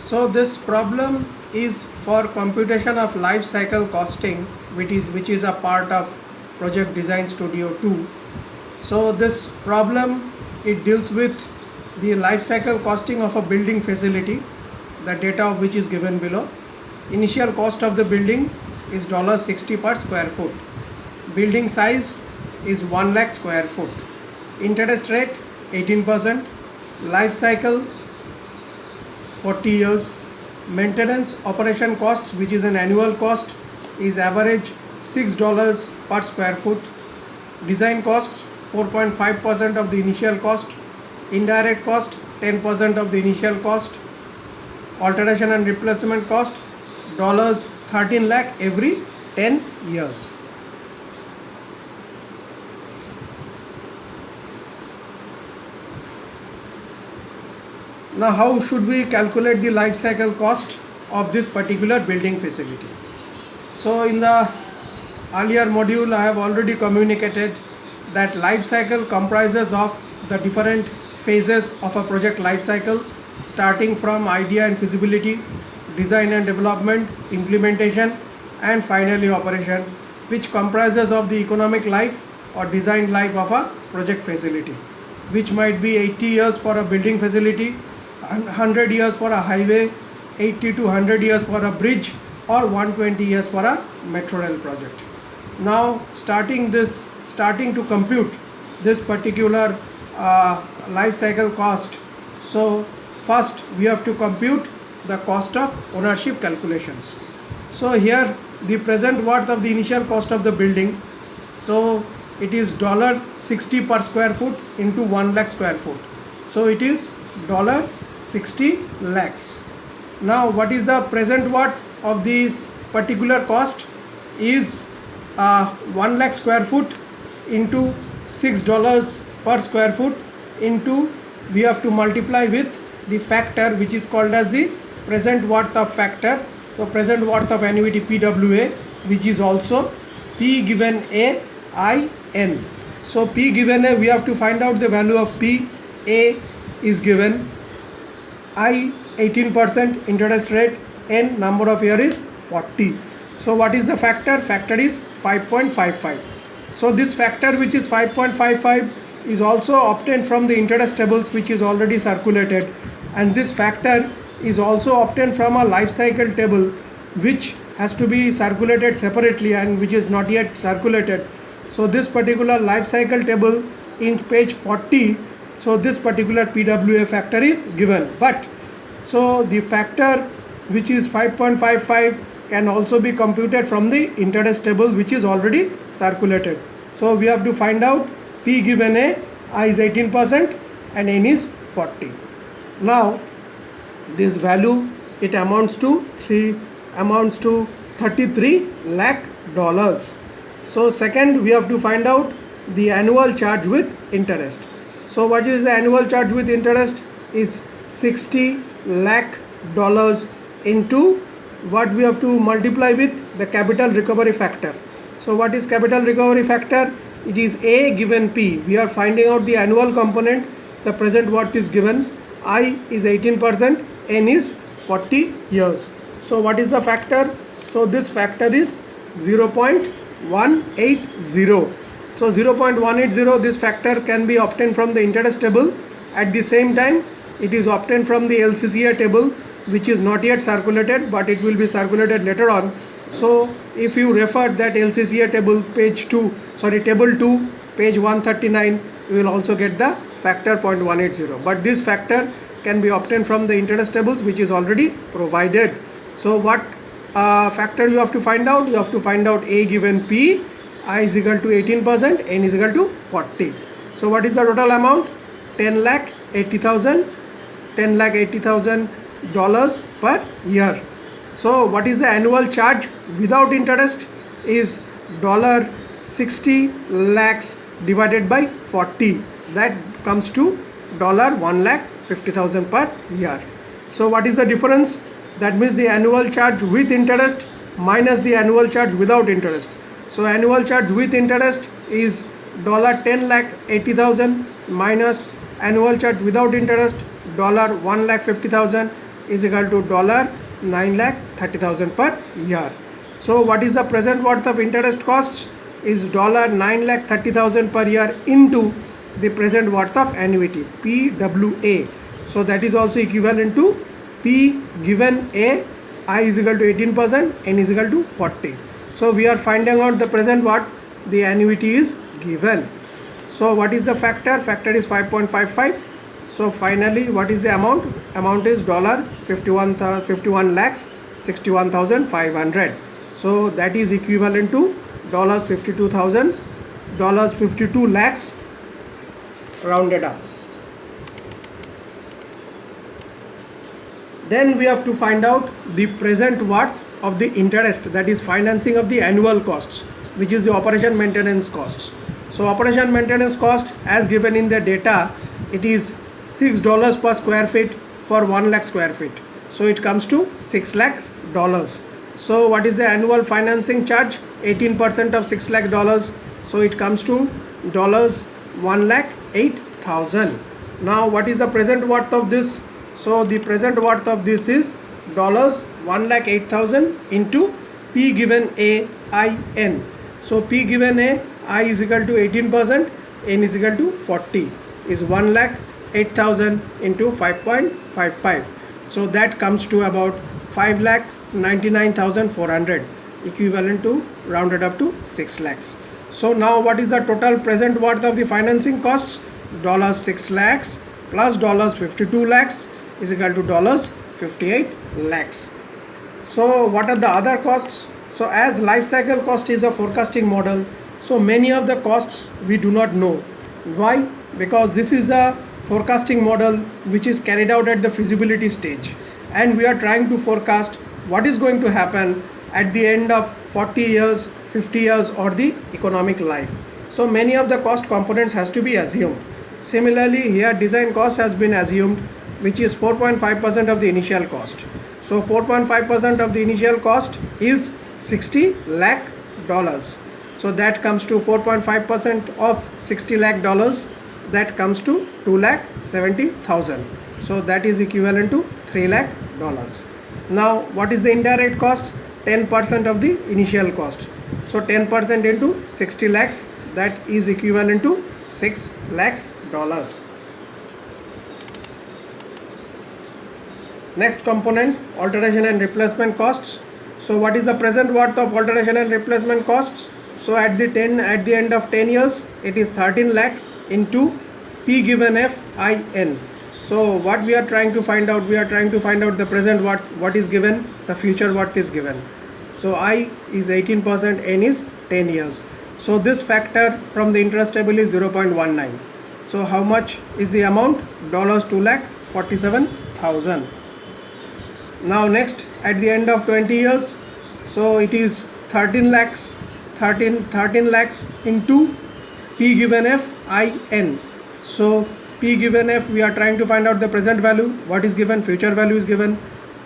So this problem is for computation of life cycle costing, which is a part of Project Design Studio 2. So this problem, it deals with the life cycle costing of a building facility, the data of which is given below. Initial cost of the building is $60 per square foot. Building size is 1 lakh square foot. Interest rate 18%. Life cycle 40 years. Maintenance operation costs, which is an annual cost, is average $6 per square foot. Design costs 4.5% of the initial cost. Indirect cost 10% of the initial cost. Alteration and replacement cost $13 lakh every 10 years. Now how should we calculate the life cycle cost of this particular building facility? So in the earlier module I have already communicated that life cycle comprises of the different phases of a project life cycle, starting from idea and feasibility, design and development, implementation, and finally operation, which comprises of the economic life or design life of a project facility, which might be 80 years for a building facility, 100 years for a highway, 80 to 100 years for a bridge, or 120 years for a metro rail project. Now starting to compute this particular life cycle cost, so first we have to compute the cost of ownership calculations. So here the present worth of the initial cost of the building, so it is $60 per square foot into 1 lakh square foot, so it is $60 lakhs. Now what is the present worth of this particular cost is 1 lakh square foot into $6 per square foot into, we have to multiply with the factor which is called as the present worth of factor. So present worth of annuity PWA, which is also P given A I N. So P given A, we have to find out the value of P. A is given, I 18% interest rate, N number of year is 40. So what is the factor? Factor is 5.55. So this factor, which is 5.55, is also obtained from the interest tables which is already circulated, and this factor is also obtained from a life cycle table which has to be circulated separately and which is not yet circulated. So this particular life cycle table in page 40, so this particular PWA factor is given, but so the factor which is 5.55 can also be computed from the interest table which is already circulated. So we have to find out P given A, I is 18% and N is 40. Now this value, it amounts to 33 lakh dollars. So second, we have to find out the annual charge with interest. So what is the annual charge with interest is $60 lakh into what we have to multiply with the capital recovery factor. So what is capital recovery factor? It is A given P. We are finding out the annual component. The present worth is given. I is 18%, N is 40 years. So what is the factor? So this factor is 0.180. So 0.180, this factor can be obtained from the interest table. At the same time, it is obtained from the LCCA table which is not yet circulated, but it will be circulated later on. So if you refer that LCCA table table 2 page 139, you will also get the factor 0.180, but this factor can be obtained from the interest tables which is already provided. So what factor you have to find out? You have to find out A given P, I is equal to 18%, N is equal to 40. So what is the total amount? $10,80,000 per year. So what is the annual charge without interest is $60 lakhs divided by 40, that comes to $1,50,000 per year. So what is the difference? That means the annual charge with interest minus the annual charge without interest. So annual charge with interest is $10,80,000 minus annual charge without interest $1,50,000. is equal to $9,30,000 per year. So what is the present worth of interest costs is $9,30,000 per year into the present worth of annuity, PWA. So that is also equivalent to P given A, I is equal to 18%, N is equal to 40. So we are finding out the present worth, the annuity is given. So what is the factor? Factor is 5.55. So finally what is the amount? Amount is $51,61,500. So that is equivalent to $52 lakhs rounded up. Then we have to find out the present worth of the interest, that is financing of the annual costs, which is the operation maintenance costs. So operation maintenance cost as given in the data, it is $6 per square feet for 1 lakh square feet. So it comes to $6 lakhs. So what is the annual financing charge? 18% of $6 lakh. So it comes to $1,08,000. Now what is the present worth of this? So the present worth of this is $1,08,000 into P given A I N. So P given A I is equal to 18%, N is equal to 40, is 1,08,000 into 5.55. So that comes to about 5,99,400, equivalent to rounded up to 6 lakhs. So now what is the total present worth of the financing costs? $6 lakhs plus $52 lakhs is equal to $58 lakhs. So what are the other costs? So as life cycle cost is a forecasting model, so many of the costs we do not know. Why? Because this is a forecasting model which is carried out at the feasibility stage, and we are trying to forecast what is going to happen at the end of 40 years, 50 years or the economic life. So many of the cost components has to be assumed. Similarly here design cost has been assumed, which is 4.5% of the initial cost. So 4.5% of the initial cost is $60 lakh. So that comes to 4.5% of $60 lakh, that comes to $2,70,000. So that is equivalent to $3 lakh. Now what is the indirect cost? 10% of the initial cost. So 10% into 60 lakhs, that is equivalent to $6 lakhs. Next component, alteration and replacement costs. So what is the present worth of alteration and replacement costs? So at the end of 10 years, it is 13 lakh into P given F I N. So what we are trying to find out? We are trying to find out the present worth, what is given, the future worth is given. So I is 18%, N is 10 years. So this factor from the interest table is 0.19. So how much is the amount? $2,47,000. Now next, at the end of 20 years, so it is 13 lakhs into P given F I N. So P given F, we are trying to find out the present value, what is given, future value is given.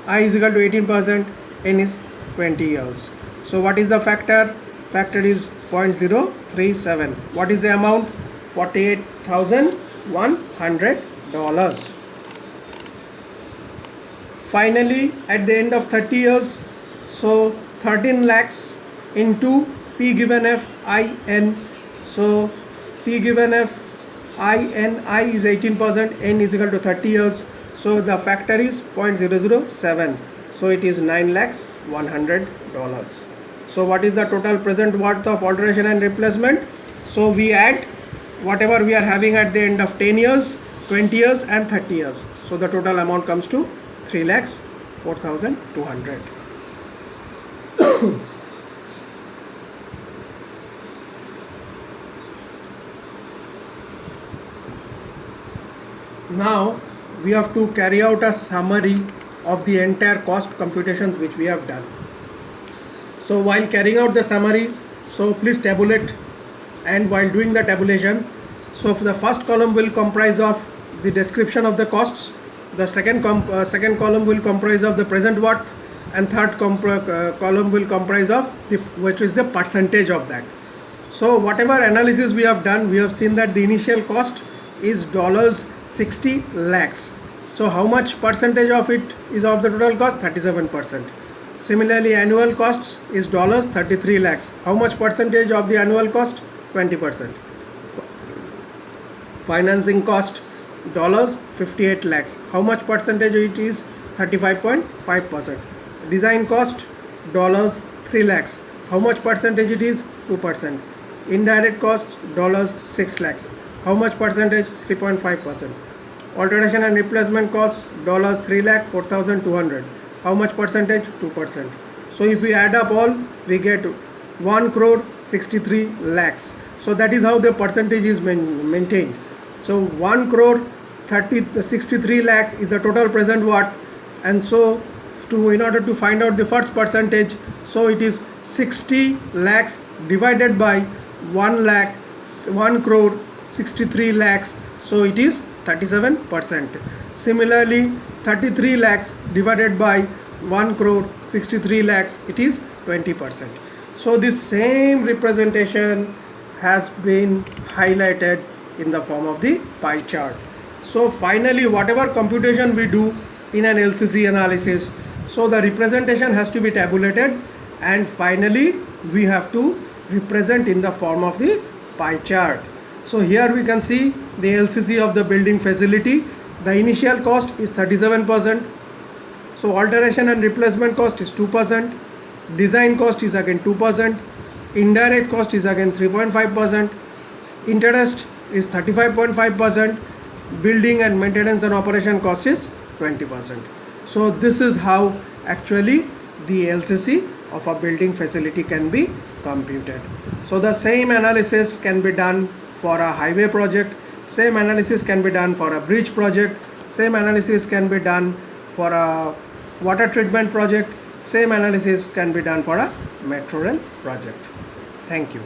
I is equal to 18%, N is 20 years. So what is the factor? Factor is 0.037. What is the amount? $48,100. Finally, at the end of 30 years, so 13 lakhs into P given F I N. So P given F I N, I is 18%, N is equal to 30 years. So the factor is 0.007. So it is $9,100,000. So what is the total present worth of alteration and replacement? So we add whatever we are having at the end of 10 years, 20 years and 30 years. So the total amount comes to 3,04,200. Now we have to carry out a summary of the entire cost computations which we have done. So while carrying out the summary, so please tabulate, and while doing the tabulation, so the first column will comprise of the description of the costs, the second column will comprise of the present worth, and third column will comprise of which is the percentage of that. So whatever analysis we have done, we have seen that the initial cost is $60 lakhs. So how much percentage of it is of the total cost? 37%. Similarly, annual costs is dollars 33 lakhs. How much percentage of the annual cost? 20%. Financing cost dollars 58 lakhs. How much percentage it is? 35.5%. Design cost dollars 3 lakhs. How much percentage it is? 2%. Indirect cost dollars 6 lakhs. How much percentage? 3.5%. Alteration and replacement cost dollars 3 lakh 4,200. How much percentage? 2%. So if we add up all, we get 1 crore 63 lakhs. So that is how the percentage is maintained. So 1 crore 63 lakhs is the total present worth, and so in order to find out the first percentage, so it is 60 lakhs divided by 1 crore 63 lakhs, so it is 37%. Similarly, 33 lakhs divided by 1 crore 63 lakhs, it is 20%. So this same representation has been highlighted in the form of the pie chart. So finally, whatever computation we do in an LCC analysis, so the representation has to be tabulated, and finally we have to represent in the form of the pie chart. So here we can see the LCC of the building facility. The initial cost is 37%. So alteration and replacement cost is 2%. Design cost is again 2%. Indirect cost is again 3.5%. Interest is 35.5%. Building and maintenance and operation cost is 20%. So this is how actually the LCC of a building facility can be computed. So the same analysis can be done for a highway project, same analysis can be done for a bridge project, same analysis can be done for a water treatment project, same analysis can be done for a metro rail project. Thank you.